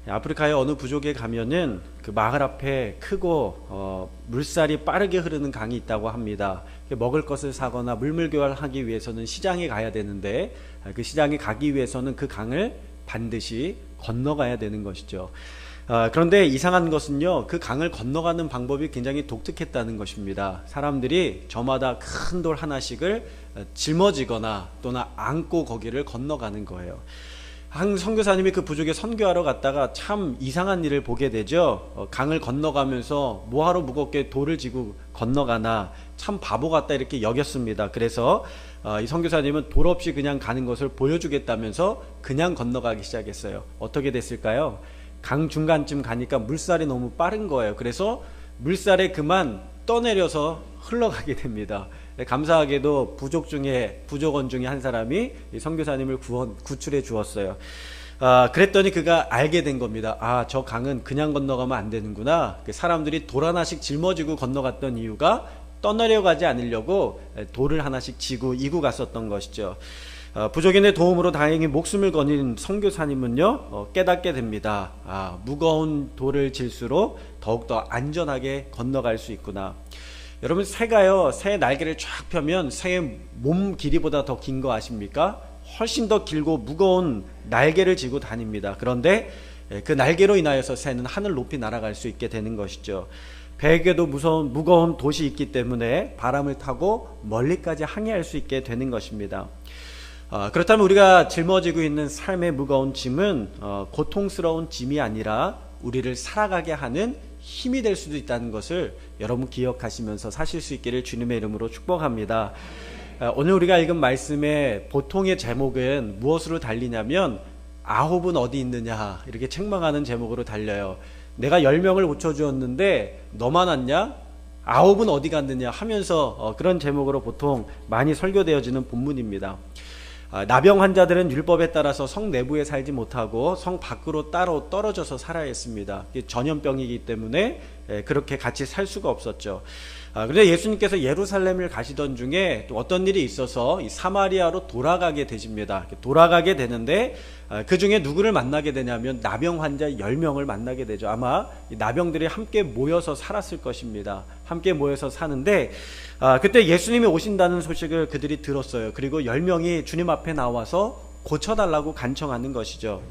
아프리카의 어느 부족에 가면은 그 마을 앞에 크고 물살이 빠르게 흐르는 강이 있다고 합니다. 먹을 것을 사거나 물물교환하기 위해서는 시장에 가야 되는데 그 시장에 가기 위해서는 그 강을 반드시 건너가야 되는 것이죠. 그런데 이상한 것은요, 그 강을 건너가는 방법이 굉장히 독특했다는 것입니다. 사람들이 저마다 큰 돌 하나씩을 짊어지거나 또는 안고 거기를 건너가는 거예요. 한 선교사님이 그 부족에 선교하러 갔다가 참 이상한 일을 보게 되죠. 강을 건너가면서 뭐하러 무겁게 돌을 지고 건너가나, 참 바보 같다 이렇게 여겼습니다. 그래서 이 선교사님은 돌 없이 그냥 가는 것을 보여주겠다면서 그냥 건너가기 시작했어요. 어떻게 됐을까요? 강 중간쯤 가니까 물살이 너무 빠른 거예요. 그래서 물살에 그만 떠내려서 흘러가게 됩니다. 감사하게도 부족원 중에 한 사람이 선교사님을 구출해 주었어요. 그랬더니 그가 알게 된 겁니다. 저 강은 그냥 건너가면 안 되는구나. 사람들이 돌 하나씩 짊어지고 건너갔던 이유가 떠내려가지 않으려고 돌을 하나씩 지고 이고 갔었던 것이죠. 부족인의 도움으로 다행히 목숨을 건진 선교사님은요, 깨닫게 됩니다. 무거운 돌을 질수록 더욱더 안전하게 건너갈 수 있구나. 여러분, 새가요, 새 날개를 쫙 펴면 새의 몸 길이보다 더 긴 거 아십니까? 훨씬 더 길고 무거운 날개를 지고 다닙니다. 그런데 그 날개로 인하여서 새는 하늘 높이 날아갈 수 있게 되는 것이죠. 배에게도 무거운 돛이 있기 때문에 바람을 타고 멀리까지 항해할 수 있게 되는 것입니다. 그렇다면 우리가 짊어지고 있는 삶의 무거운 짐은 고통스러운 짐이 아니라 우리를 살아가게 하는 힘이 될 수도 있다는 것을 여러분 기억하시면서 사실 수 있기를 주님의 이름으로 축복합니다. 오늘 우리가 읽은 말씀의 보통의 제목은 무엇으로 달리냐면 아홉은 어디 있느냐 이렇게 책망하는 제목으로 달려요. 내가 10명을 고쳐주었는데 너만 왔냐? 아홉은 어디 갔느냐 하면서 그런 제목으로 보통 많이 설교되어지는 본문입니다. 나병 환자들은 율법에 따라서 성 내부에 살지 못하고 성 밖으로 따로 떨어져서 살아야 했습니다. 전염병이기 때문에 그렇게 같이 살 수가 없었죠. 그런데 예수님께서 예루살렘을 가시던 중에 또 어떤 일이 있어서 이 사마리아로 돌아가게 되십니다. 돌아가게 되는데 그 중에 누구를 만나게 되냐면 나병 환자 10명을 만나게 되죠. 아마 이 나병들이 함께 모여서 살았을 것입니다. 함께 모여서 사는데 그때 예수님이 오신다는 소식을 그들이 들었어요. 그리고 10명이 주님 앞에 나와서 고쳐달라고 간청하는 것이죠.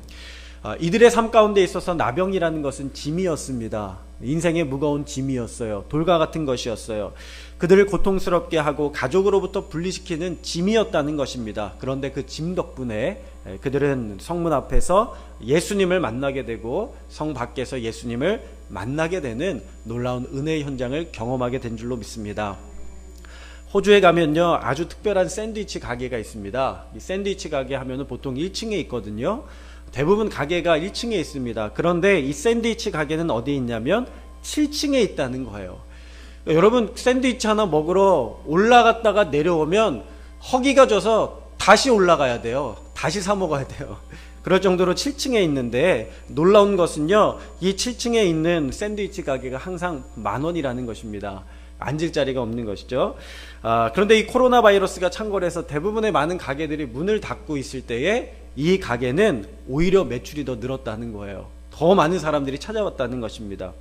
이들의 삶 가운데 있어서 나병이라는 것은 짐이었습니다. 인생의 무거운 짐이었어요. 돌과 같은 것이었어요. 그들을 고통스럽게 하고 가족으로부터 분리시키는 짐이었다는 것입니다. 그런데 그 짐 덕분에 그들은 성문 앞에서 예수님을 만나게 되고 성 밖에서 예수님을 만나게 되는 놀라운 은혜의 현장을 경험하게 된 줄로 믿습니다. 호주에 가면요, 아주 특별한 샌드위치 가게가 있습니다. 이 샌드위치 가게 하면은 보통 1층에 있거든요. 대부분 가게가 1층에 있습니다. 그런데 이 샌드위치 가게는 어디에 있냐면 7층에 있다는 거예요. 여러분, 샌드위치 하나 먹으러 올라갔다가 내려오면 허기가 져서 다시 올라가야 돼요. 다시 사 먹어야 돼요. 그럴 정도로 7층에 있는데 놀라운 것은요, 이 7층에 있는 샌드위치 가게가 항상 10,000원이라는 것입니다. 앉을 자리가 없는 것이죠. 그런데 이 코로나 바이러스가 창궐해서 대부분의 많은 가게들이 문을 닫고 있을 때에 이 가게는 오히려 매출이 더 늘었다는 거예요. 더 많은 사람들이 찾아왔다는 것입니다.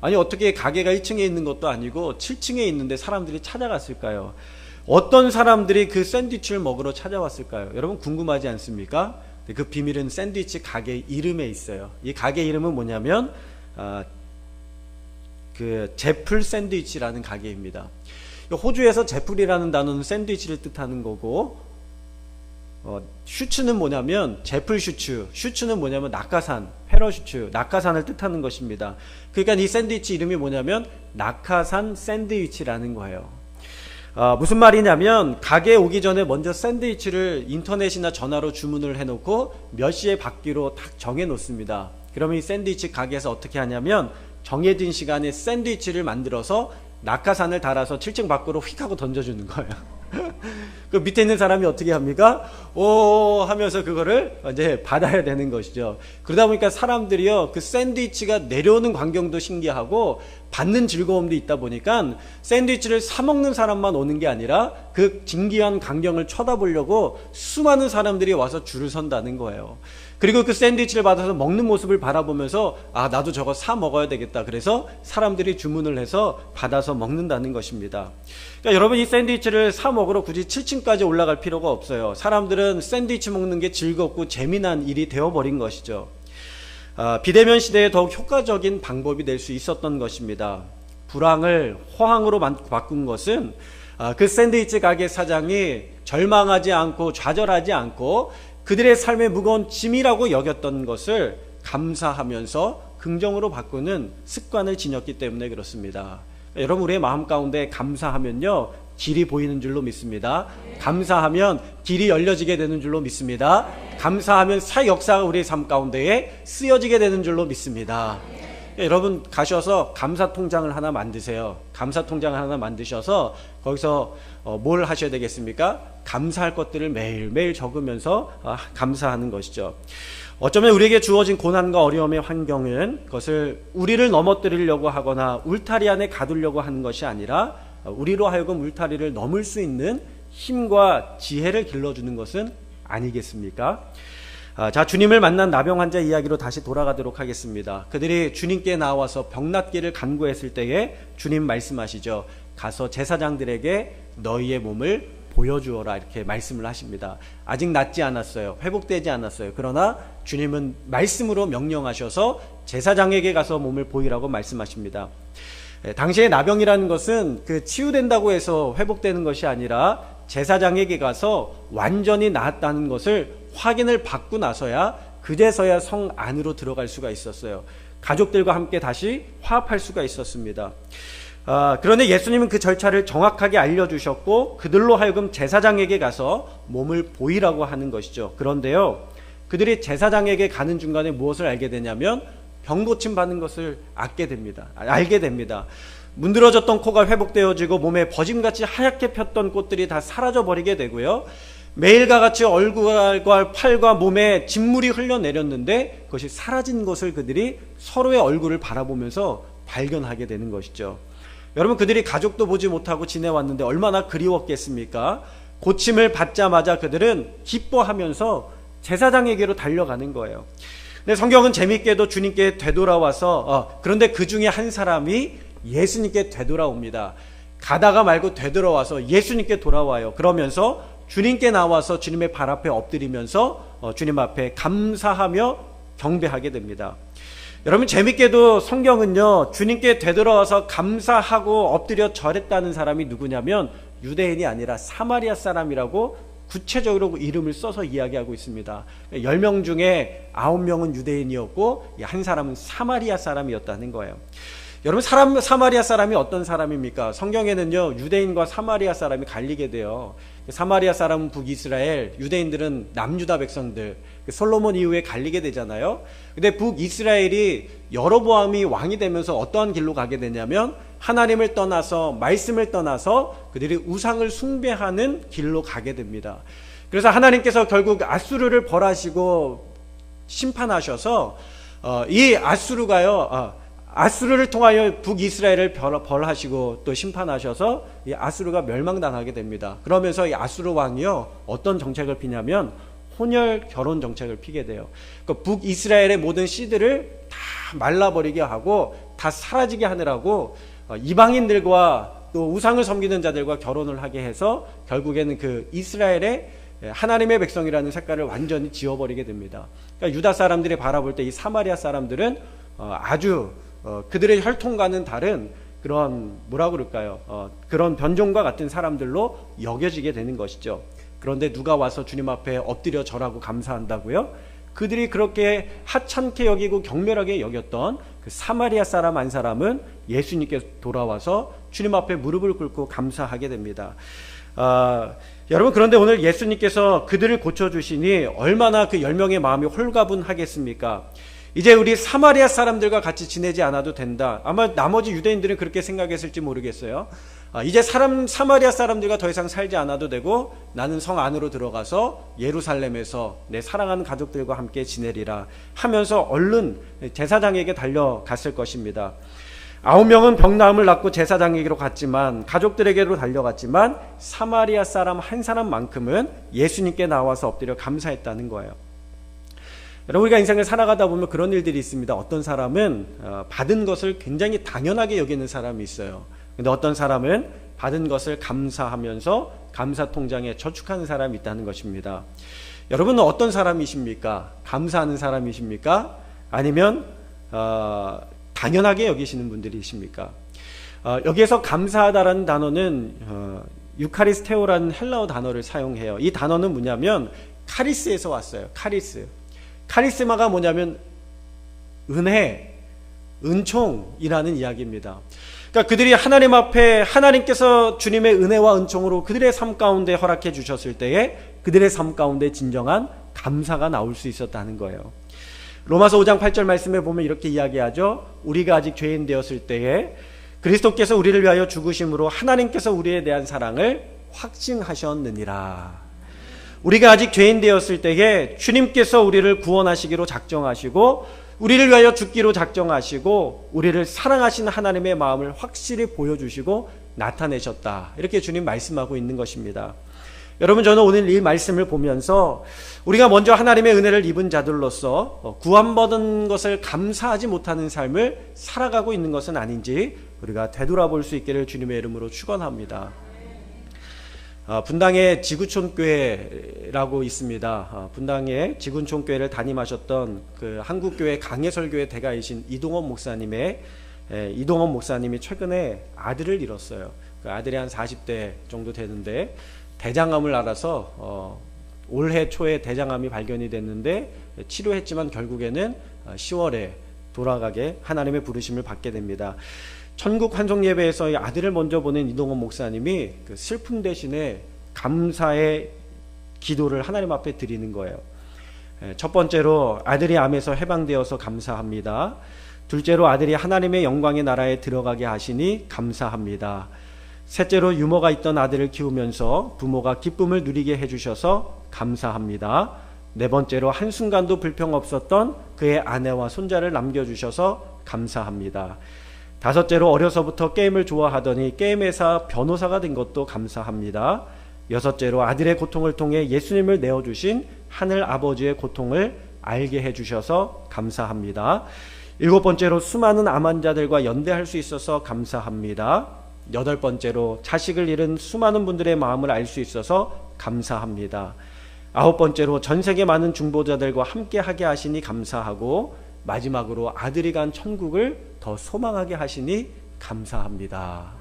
아니, 어떻게 가게가 1층에 있는 것도 아니고 7층에 있는데 사람들이 찾아갔을까요? 어떤 사람들이 그 샌드위치를 먹으러 찾아왔을까요? 여러분 궁금하지 않습니까? 그 비밀은 샌드위치 가게 이름에 있어요. 이 가게 이름은 뭐냐면 그 제플 샌드위치라는 가게입니다. 호주에서 제플이라는 단어는 샌드위치를 뜻하는 거고, 슈츠는 뭐냐면 제플 슈츠는 뭐냐면 낙하산, 패러슈트, 낙하산을 뜻하는 것입니다. 그러니까 이 샌드위치 이름이 뭐냐면 낙하산 샌드위치라는 거예요. 무슨 말이냐면 가게에 오기 전에 먼저 샌드위치를 인터넷이나 전화로 주문을 해놓고 몇 시에 받기로 딱 정해놓습니다. 그러면 이 샌드위치 가게에서 어떻게 하냐면 정해진 시간에 샌드위치를 만들어서 낙하산을 달아서 7층 밖으로 휙 하고 던져주는 거예요. 그 밑에 있는 사람이 어떻게 합니까? 오 하면서 그거를 이제 받아야 되는 것이죠. 그러다 보니까 사람들이요, 그 샌드위치가 내려오는 광경도 신기하고 받는 즐거움도 있다 보니까 샌드위치를 사 먹는 사람만 오는 게 아니라 그 진기한 광경을 쳐다보려고 수많은 사람들이 와서 줄을 선다는 거예요. 그리고 그 샌드위치를 받아서 먹는 모습을 바라보면서 아, 나도 저거 사 먹어야 되겠다. 그래서 사람들이 주문을 해서 받아서 먹는다는 것입니다. 그러니까 여러분, 이 샌드위치를 사 먹으러 굳이 7층까지 올라갈 필요가 없어요. 사람들은 샌드위치 먹는 게 즐겁고 재미난 일이 되어버린 것이죠. 비대면 시대에 더욱 효과적인 방법이 될 수 있었던 것입니다. 불황을 호황으로 바꾼 것은 그 샌드위치 가게 사장이 절망하지 않고 좌절하지 않고 그들의 삶의 무거운 짐이라고 여겼던 것을 감사하면서 긍정으로 바꾸는 습관을 지녔기 때문에 그렇습니다. 여러분, 우리의 마음 가운데 감사하면요, 길이 보이는 줄로 믿습니다. 감사하면 길이 열려지게 되는 줄로 믿습니다. 감사하면 새 역사가 우리의 삶 가운데에 쓰여지게 되는 줄로 믿습니다. 여러분, 가셔서 감사 통장을 하나 만드세요. 감사 통장을 하나 만드셔서 거기서 뭘 하셔야 되겠습니까? 감사할 것들을 매일매일 적으면서 감사하는 것이죠. 어쩌면 우리에게 주어진 고난과 어려움의 환경은 그것을 우리를 넘어뜨리려고 하거나 울타리 안에 가두려고 하는 것이 아니라 우리로 하여금 울타리를 넘을 수 있는 힘과 지혜를 길러주는 것은 아니겠습니까? 자, 주님을 만난 나병 환자 이야기로 다시 돌아가도록 하겠습니다. 그들이 주님께 나와서 병낫기를 간구했을 때에 주님 말씀하시죠. 가서 제사장들에게 너희의 몸을 보여주어라, 이렇게 말씀을 하십니다. 아직 낫지 않았어요. 회복되지 않았어요. 그러나 주님은 말씀으로 명령하셔서 제사장에게 가서 몸을 보이라고 말씀하십니다. 당시에 나병이라는 것은 그 치유된다고 해서 회복되는 것이 아니라 제사장에게 가서 완전히 나았다는 것을 확인을 받고 나서야 그제서야 성 안으로 들어갈 수가 있었어요. 가족들과 함께 다시 화합할 수가 있었습니다. 그런데 예수님은 그 절차를 정확하게 알려주셨고 그들로 하여금 제사장에게 가서 몸을 보이라고 하는 것이죠. 그런데요, 그들이 제사장에게 가는 중간에 무엇을 알게 되냐면 병 고침 받는 것을 알게 됩니다. 문드러졌던 코가 회복되어지고 몸에 버짐같이 하얗게 폈던 꽃들이 다 사라져버리게 되고요, 매일과 같이 얼굴과 팔과 몸에 진물이 흘러내렸는데 그것이 사라진 것을 그들이 서로의 얼굴을 바라보면서 발견하게 되는 것이죠. 여러분, 그들이 가족도 보지 못하고 지내왔는데 얼마나 그리웠겠습니까? 고침을 받자마자 그들은 기뻐하면서 제사장에게로 달려가는 거예요. 근데 성경은 재미있게도 주님께 되돌아와서 그런데 그 중에 한 사람이 예수님께 되돌아옵니다. 가다가 말고 되돌아와서 예수님께 돌아와요. 그러면서 주님께 나와서 주님의 발 앞에 엎드리면서 주님 앞에 감사하며 경배하게 됩니다. 여러분, 재밌게도 성경은요, 주님께 되돌아와서 감사하고 엎드려 절했다는 사람이 누구냐면 유대인이 아니라 사마리아 사람이라고 구체적으로 이름을 써서 이야기하고 있습니다. 10명 중에 9명은 유대인이었고 한 사람은 사마리아 사람이었다는 거예요. 여러분, 사마리아 사람이 어떤 사람입니까? 성경에는요, 유대인과 사마리아 사람이 갈리게 돼요. 사마리아 사람은 북이스라엘, 유대인들은 남유다 백성들, 솔로몬 이후에 갈리게 되잖아요. 근데 북이스라엘이 여로보암이 왕이 되면서 어떠한 길로 가게 되냐면 하나님을 떠나서, 말씀을 떠나서 그들이 우상을 숭배하는 길로 가게 됩니다. 그래서 하나님께서 결국 아수르를 벌하시고 심판하셔서 이 아수르를 통하여 북이스라엘을 벌하시고 또 심판하셔서 이 아수르가 멸망당하게 됩니다. 그러면서 이 아수르 왕이요, 어떤 정책을 피냐면 혼혈 결혼 정책을 피게 돼요. 그러니까 북이스라엘의 모든 씨들을 다 말라버리게 하고 다 사라지게 하느라고 이방인들과 또 우상을 섬기는 자들과 결혼을 하게 해서 결국에는 그 이스라엘의 하나님의 백성이라는 색깔을 완전히 지워버리게 됩니다. 그러니까 유다 사람들이 바라볼 때 이 사마리아 사람들은 아주 그들의 혈통과는 다른 그런 그런 변종과 같은 사람들로 여겨지게 되는 것이죠. 그런데 누가 와서 주님 앞에 엎드려 절하고 감사한다고요? 그들이 그렇게 하찮게 여기고 경멸하게 여겼던 그 사마리아 사람 한 사람은 예수님께 돌아와서 주님 앞에 무릎을 꿇고 감사하게 됩니다. 여러분, 그런데 오늘 예수님께서 그들을 고쳐주시니 얼마나 그 10명의 마음이 홀가분하겠습니까? 이제 우리 사마리아 사람들과 같이 지내지 않아도 된다. 아마 나머지 유대인들은 그렇게 생각했을지 모르겠어요. 이제 사마리아 사람들과 더 이상 살지 않아도 되고 나는 성 안으로 들어가서 예루살렘에서 내 사랑하는 가족들과 함께 지내리라 하면서 얼른 제사장에게 달려갔을 것입니다. 9명은 병나음을 낫고 제사장에게로 갔지만, 가족들에게로 달려갔지만 사마리아 사람 한 사람만큼은 예수님께 나와서 엎드려 감사했다는 거예요. 여러분, 우리가 인생을 살아가다 보면 그런 일들이 있습니다. 어떤 사람은 받은 것을 굉장히 당연하게 여기는 사람이 있어요. 근데 어떤 사람은 받은 것을 감사하면서 감사 통장에 저축하는 사람이 있다는 것입니다. 여러분은 어떤 사람이십니까? 감사하는 사람이십니까? 아니면 당연하게 여기시는 분들이십니까? 여기에서 감사하다라는 단어는 유카리스테오라는 헬라어 단어를 사용해요. 이 단어는 뭐냐면 카리스에서 왔어요. 카리스. 카리스마가 뭐냐면 은혜, 은총이라는 이야기입니다. 그러니까 그들이 하나님 앞에 하나님께서 주님의 은혜와 은총으로 그들의 삶 가운데 허락해 주셨을 때에 그들의 삶 가운데 진정한 감사가 나올 수 있었다는 거예요. 로마서 5장 8절 말씀에 보면 이렇게 이야기하죠. 우리가 아직 죄인 되었을 때에 그리스도께서 우리를 위하여 죽으심으로 하나님께서 우리에 대한 사랑을 확증하셨느니라. 우리가 아직 죄인 되었을 때에 주님께서 우리를 구원하시기로 작정하시고 우리를 위하여 죽기로 작정하시고 우리를 사랑하시는 하나님의 마음을 확실히 보여주시고 나타내셨다. 이렇게 주님 말씀하고 있는 것입니다. 여러분, 저는 오늘 이 말씀을 보면서 우리가 먼저 하나님의 은혜를 입은 자들로서 구원받은 것을 감사하지 못하는 삶을 살아가고 있는 것은 아닌지 우리가 되돌아볼 수 있기를 주님의 이름으로 축원합니다. 분당에 지구촌교회라고 있습니다. 분당에 지구촌교회를 담임하셨던 그 한국교회 강해설교회 대가이신 이동원 목사님이 최근에 아들을 잃었어요. 그 아들이 한 40대 정도 되는데 대장암을 앓아서 올해 초에 대장암이 발견이 됐는데 치료했지만 결국에는 10월에 돌아가게 하나님의 부르심을 받게 됩니다. 천국 환송 예배에서 아들을 먼저 보낸 이동원 목사님이 그 슬픔 대신에 감사의 기도를 하나님 앞에 드리는 거예요. 첫 번째로 아들이 암에서 해방되어서 감사합니다. 둘째로 아들이 하나님의 영광의 나라에 들어가게 하시니 감사합니다. 셋째로 유머가 있던 아들을 키우면서 부모가 기쁨을 누리게 해주셔서 감사합니다. 네 번째로 한순간도 불평 없었던 그의 아내와 손자를 남겨주셔서 감사합니다. 다섯째로 어려서부터 게임을 좋아하더니 게임 회사 변호사가 된 것도 감사합니다. 여섯째로 아들의 고통을 통해 예수님을 내어주신 하늘 아버지의 고통을 알게 해주셔서 감사합니다. 일곱 번째로 수많은 암 환자들과 연대할 수 있어서 감사합니다. 여덟 번째로 자식을 잃은 수많은 분들의 마음을 알 수 있어서 감사합니다. 아홉 번째로 전 세계 많은 중보자들과 함께 하게 하시니 감사하고 마지막으로 아들이 간 천국을 더 소망하게 하시니 감사합니다.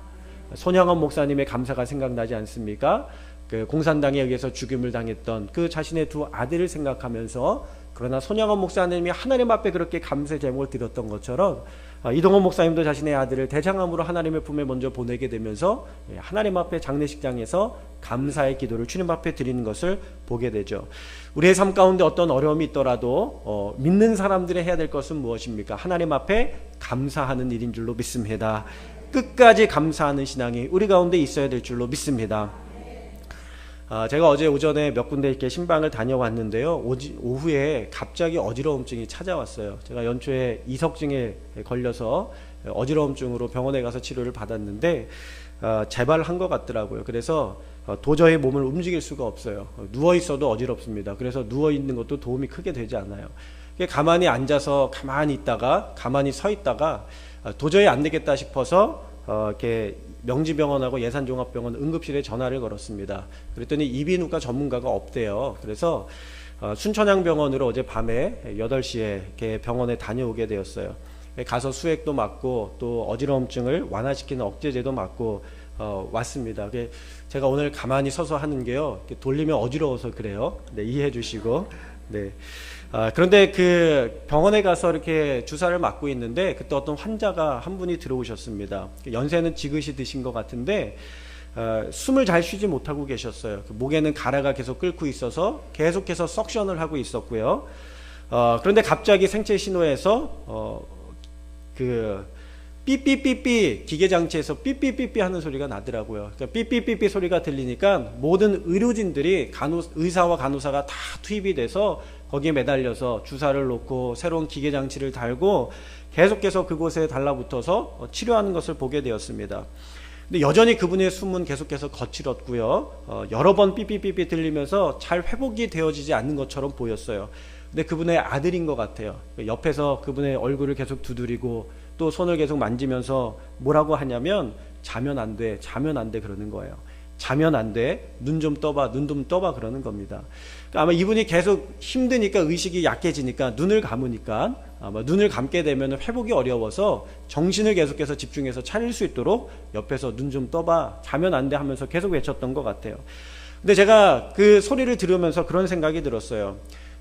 손양원 목사님의 감사가 생각나지 않습니까? 그 공산당에 의해서 죽임을 당했던 그 자신의 두 아들을 생각하면서, 그러나 손양원 목사님이 하나님 앞에 그렇게 감사의 제목을 드렸던 것처럼 이동원 목사님도 자신의 아들을 대장암으로 하나님의 품에 먼저 보내게 되면서 하나님 앞에 장례식장에서 감사의 기도를 주님 앞에 드리는 것을 보게 되죠. 우리의 삶 가운데 어떤 어려움이 있더라도 믿는 사람들이 해야 될 것은 무엇입니까? 하나님 앞에 감사하는 일인 줄로 믿습니다. 끝까지 감사하는 신앙이 우리 가운데 있어야 될 줄로 믿습니다. 제가 어제 오전에 몇 군데 이렇게 신방을 다녀왔는데요. 오후에 갑자기 어지러움증이 찾아왔어요. 제가 연초에 이석증에 걸려서 어지러움증으로 병원에 가서 치료를 받았는데 재발한 것 같더라고요. 그래서 도저히 몸을 움직일 수가 없어요. 누워 있어도 어지럽습니다. 그래서 누워 있는 것도 도움이 크게 되지 않아요. 가만히 앉아서 가만히 있다가 가만히 서 있다가 도저히 안 되겠다 싶어서 이렇게 명지병원하고 예산종합병원 응급실에 전화를 걸었습니다. 그랬더니 이비인후과 전문가가 없대요. 그래서 순천향병원으로 어제 밤에 8시에 이렇게 병원에 다녀오게 되었어요. 가서 수액도 맞고 또 어지러움증을 완화시키는 억제제도 맞고 왔습니다. 제가 오늘 가만히 서서 하는 게요, 돌리면 어지러워서 그래요. 네, 이해해 주시고. 네. 그런데 그 병원에 가서 이렇게 주사를 맞고 있는데 그때 어떤 환자가 한 분이 들어오셨습니다. 연세는 지긋이 드신 것 같은데 숨을 잘 쉬지 못하고 계셨어요. 목에는 가래가 계속 끓고 있어서 계속해서 석션을 하고 있었고요. 그런데 갑자기 생체 신호에서 그 삐삐삐삐 기계장치에서 삐삐삐삐 하는 소리가 나더라고요. 그러니까 삐삐삐삐 소리가 들리니까 모든 의료진들이 의사와 간호사가 다 투입이 돼서 거기에 매달려서 주사를 놓고 새로운 기계장치를 달고 계속해서 그곳에 달라붙어서 치료하는 것을 보게 되었습니다. 근데 여전히 그분의 숨은 계속해서 거칠었고요. 여러 번 삐삐삐삐 들리면서 잘 회복이 되어지지 않는 것처럼 보였어요. 근데 그분의 아들인 것 같아요. 옆에서 그분의 얼굴을 계속 두드리고 또 손을 계속 만지면서 뭐라고 하냐면 자면 안 돼, 자면 안 돼 그러는 거예요. 자면 안 돼, 눈 좀 떠봐, 눈 좀 떠봐 그러는 겁니다. 아마 이분이 계속 힘드니까 의식이 약해지니까 눈을 감으니까 아마 눈을 감게 되면 회복이 어려워서 정신을 계속해서 집중해서 차릴 수 있도록 옆에서 눈 좀 떠봐, 자면 안 돼 하면서 계속 외쳤던 것 같아요. 근데 제가 그 소리를 들으면서 그런 생각이 들었어요.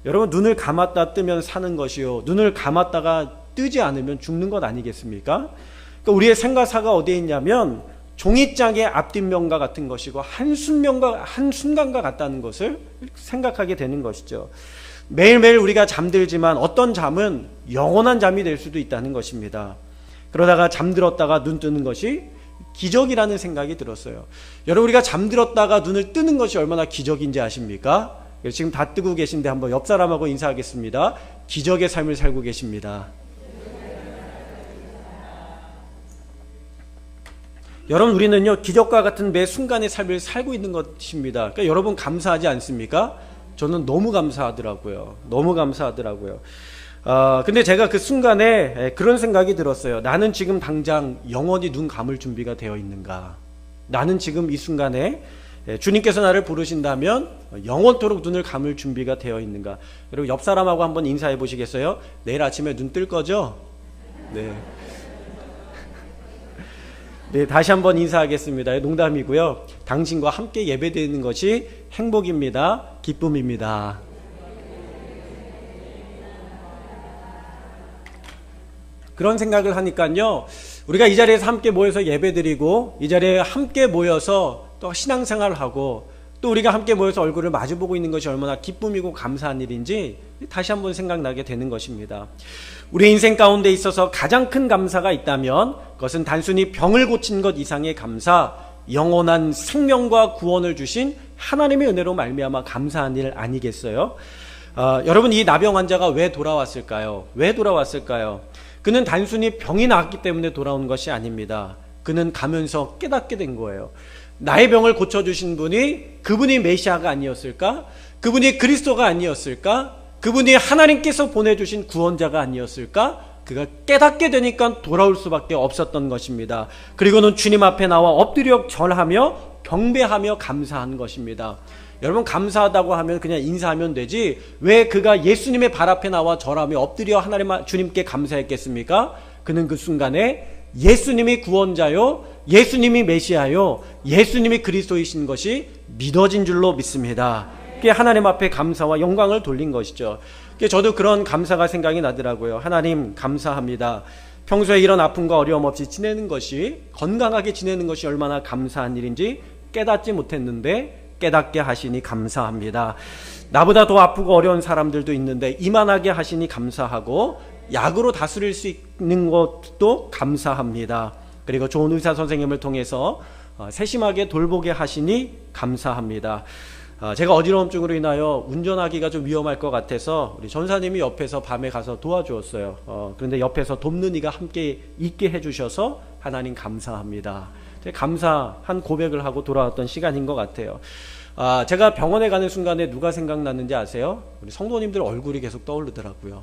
여러분, 눈을 감았다 뜨면 사는 것이요, 눈을 감았다가 뜨지 않으면 죽는 것 아니겠습니까? 그러니까 우리의 생각사가 어디에 있냐면 종이장의 앞뒷면과 같은 것이고 한순간과 같다는 것을 생각하게 되는 것이죠. 매일매일 우리가 잠들지만 어떤 잠은 영원한 잠이 될 수도 있다는 것입니다. 그러다가 잠들었다가 눈 뜨는 것이 기적이라는 생각이 들었어요. 여러분, 우리가 잠들었다가 눈을 뜨는 것이 얼마나 기적인지 아십니까? 지금 다 뜨고 계신데 한번 옆 사람하고 인사하겠습니다. 기적의 삶을 살고 계십니다. 여러분, 우리는요 기적과 같은 매 순간의 삶을 살고 있는 것입니다. 그러니까 여러분 감사하지 않습니까? 저는 너무 감사하더라고요. 너무 감사하더라고요. 근데 제가 그 순간에 그런 생각이 들었어요. 나는 지금 당장 영원히 눈 감을 준비가 되어 있는가? 나는 지금 이 순간에 주님께서 나를 부르신다면 영원토록 눈을 감을 준비가 되어 있는가? 여러분, 옆 사람하고 한번 인사해 보시겠어요? 내일 아침에 눈 뜰 거죠? 네. 네, 다시 한번 인사하겠습니다. 농담이고요. 당신과 함께 예배드리는 것이 행복입니다. 기쁨입니다. 그런 생각을 하니까요, 우리가 이 자리에서 함께 모여서 예배드리고 이 자리에 함께 모여서 또 신앙생활을 하고 또 우리가 함께 모여서 얼굴을 마주보고 있는 것이 얼마나 기쁨이고 감사한 일인지 다시 한번 생각나게 되는 것입니다. 우리 인생 가운데 있어서 가장 큰 감사가 있다면 그것은 단순히 병을 고친 것 이상의 감사, 영원한 생명과 구원을 주신 하나님의 은혜로 말미암아 감사한 일 아니겠어요? 여러분, 이 나병 환자가 왜 돌아왔을까요? 왜 돌아왔을까요? 그는 단순히 병이 나았기 때문에 돌아온 것이 아닙니다. 그는 가면서 깨닫게 된 거예요. 나의 병을 고쳐주신 분이 그분이 메시아가 아니었을까? 그분이 그리스도가 아니었을까? 그분이 하나님께서 보내주신 구원자가 아니었을까? 그가 깨닫게 되니까 돌아올 수밖에 없었던 것입니다. 그리고는 주님 앞에 나와 엎드려 절하며 경배하며 감사한 것입니다. 여러분, 감사하다고 하면 그냥 인사하면 되지 왜 그가 예수님의 발 앞에 나와 절하며 엎드려 주님께 감사했겠습니까? 그는 그 순간에 예수님이 구원자요, 예수님이 메시아요, 예수님이 그리스도이신 것이 믿어진 줄로 믿습니다. 그게 하나님 앞에 감사와 영광을 돌린 것이죠. 저도 그런 감사가 생각이 나더라고요. 하나님 감사합니다. 평소에 이런 아픔과 어려움 없이 지내는 것이, 건강하게 지내는 것이 얼마나 감사한 일인지 깨닫지 못했는데 깨닫게 하시니 감사합니다. 나보다 더 아프고 어려운 사람들도 있는데 이만하게 하시니 감사하고 약으로 다스릴 수 있는 것도 감사합니다. 그리고 좋은 의사 선생님을 통해서 세심하게 돌보게 하시니 감사합니다. 제가 어지러움증으로 인하여 운전하기가 좀 위험할 것 같아서 우리 전사님이 옆에서 밤에 가서 도와주었어요. 그런데 옆에서 돕는 이가 함께 있게 해주셔서 하나님 감사합니다. 감사한 고백을 하고 돌아왔던 시간인 것 같아요. 제가 병원에 가는 순간에 누가 생각났는지 아세요? 우리 성도님들 얼굴이 계속 떠오르더라고요.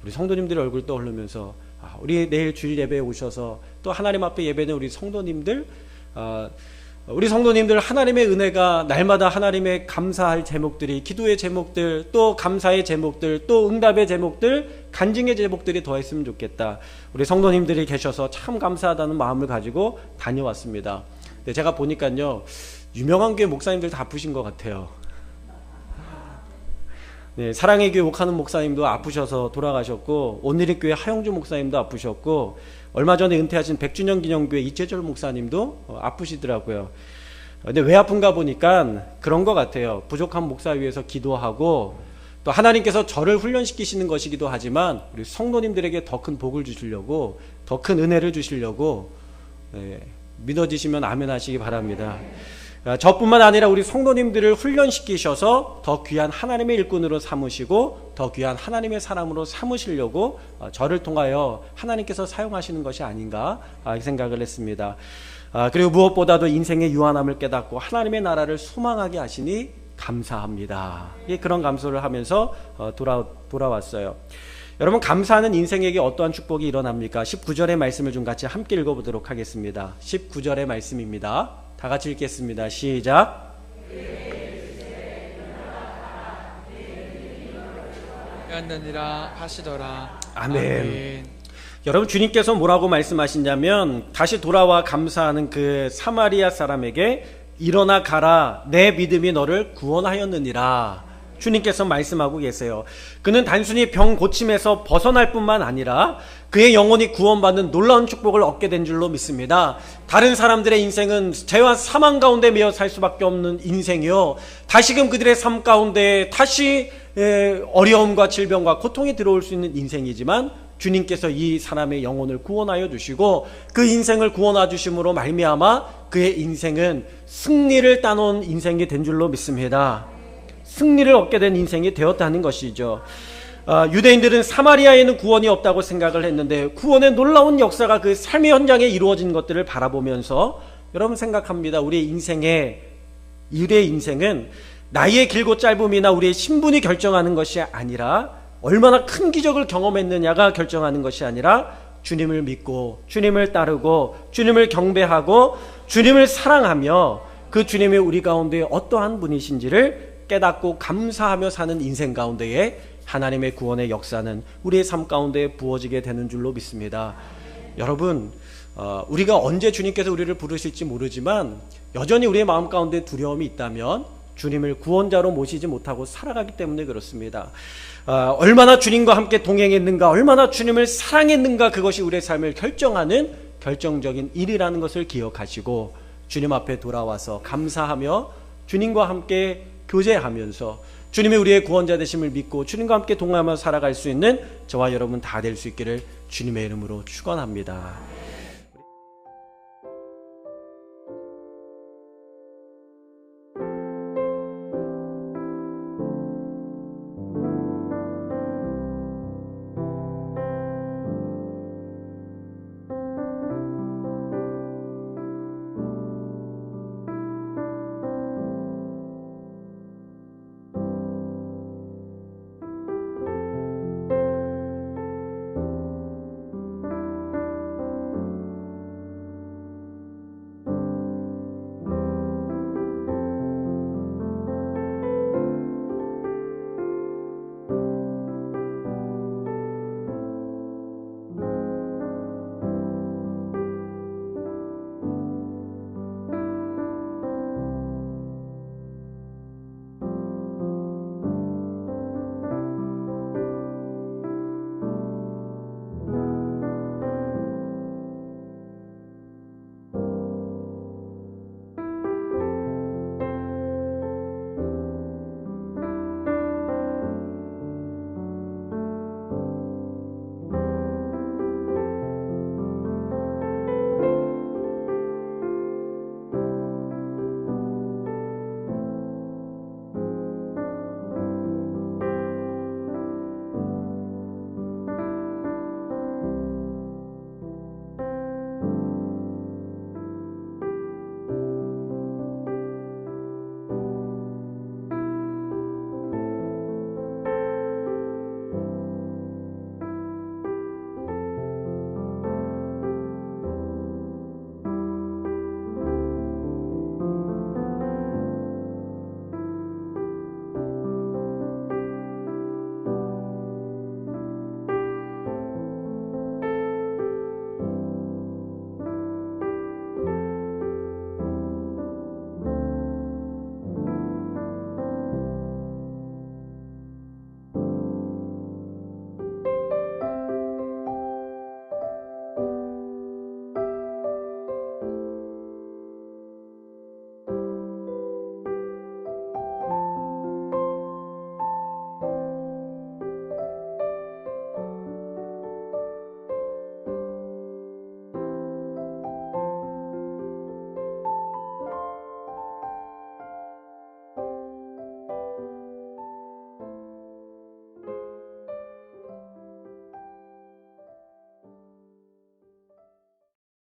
우리 성도님들 얼굴 떠오르면서 우리 내일 주일 예배에 오셔서 또 하나님 앞에 예배는 우리 성도님들 하나님의 은혜가 날마다 하나님의 감사할 제목들이, 기도의 제목들, 또 감사의 제목들, 또 응답의 제목들, 간증의 제목들이 더했으면 좋겠다. 우리 성도님들이 계셔서 참 감사하다는 마음을 가지고 다녀왔습니다. 근데 제가 보니까요, 유명한 교회 목사님들 다 아프신 것 같아요. 네, 사랑의 교회 목하는 목사님도 아프셔서 돌아가셨고, 온누리 교회 하영주 목사님도 아프셨고, 얼마 전에 은퇴하신 100주년 기념교회 이채절 목사님도 아프시더라고요. 근데 왜 아픈가 보니까 그런 것 같아요. 부족한 목사 위해서 기도하고 또 하나님께서 저를 훈련시키시는 것이기도 하지만 우리 성도님들에게 더 큰 복을 주시려고, 더 큰 은혜를 주시려고, 믿어지시면 아멘 하시기 바랍니다. 저뿐만 아니라 우리 성도님들을 훈련시키셔서 더 귀한 하나님의 일꾼으로 삼으시고 더 귀한 하나님의 사람으로 삼으시려고 저를 통하여 하나님께서 사용하시는 것이 아닌가 생각을 했습니다. 그리고 무엇보다도 인생의 유한함을 깨닫고 하나님의 나라를 소망하게 하시니 감사합니다. 그런 감소를 하면서 돌아왔어요. 여러분, 감사하는 인생에게 어떠한 축복이 일어납니까? 19절의 말씀을 좀 같이 함께 읽어보도록 하겠습니다. 19절의 말씀입니다. 다 같이 읽겠습니다. 시작. 하느니라 하시더라. 아멘. 여러분, 주님께서 뭐라고 말씀하시냐면 다시 돌아와 감사하는 그 사마리아 사람에게 일어나 가라, 내 믿음이 너를 구원하였느니라. 주님께서 말씀하고 계세요. 그는 단순히 병 고침에서 벗어날 뿐만 아니라 그의 영혼이 구원받는 놀라운 축복을 얻게 된 줄로 믿습니다. 다른 사람들의 인생은 죄와 사망 가운데 매여 살 수밖에 없는 인생이요, 다시금 그들의 삶 가운데 다시 어려움과 질병과 고통이 들어올 수 있는 인생이지만, 주님께서 이 사람의 영혼을 구원하여 주시고 그 인생을 구원하 주심으로 말미암아 그의 인생은 승리를 따놓은 인생이 된 줄로 믿습니다. 승리를 얻게 된 인생이 되었다는 것이죠. 유대인들은 사마리아에는 구원이 없다고 생각을 했는데 구원의 놀라운 역사가 그 삶의 현장에 이루어진 것들을 바라보면서 여러분 생각합니다. 우리의 인생은 나이의 길고 짧음이나 우리의 신분이 결정하는 것이 아니라, 얼마나 큰 기적을 경험했느냐가 결정하는 것이 아니라, 주님을 믿고 주님을 따르고 주님을 경배하고 주님을 사랑하며 그 주님이 우리 가운데 어떠한 분이신지를 깨닫고 감사하며 사는 인생 가운데에 하나님의 구원의 역사는 우리의 삶 가운데 부어지게 되는 줄로 믿습니다. 여러분, 우리가 언제 주님께서 우리를 부르실지 모르지만 여전히 우리의 마음 가운데 두려움이 있다면 주님을 구원자로 모시지 못하고 살아가기 때문에 그렇습니다. 얼마나 주님과 함께 동행했는가, 얼마나 주님을 사랑했는가, 그것이 우리의 삶을 결정하는 결정적인 일이라는 것을 기억하시고 주님 앞에 돌아와서 감사하며 주님과 함께 교제하면서 주님이 우리의 구원자 되심을 믿고 주님과 함께 동행하며 살아갈 수 있는 저와 여러분 다 될 수 있기를 주님의 이름으로 축원합니다.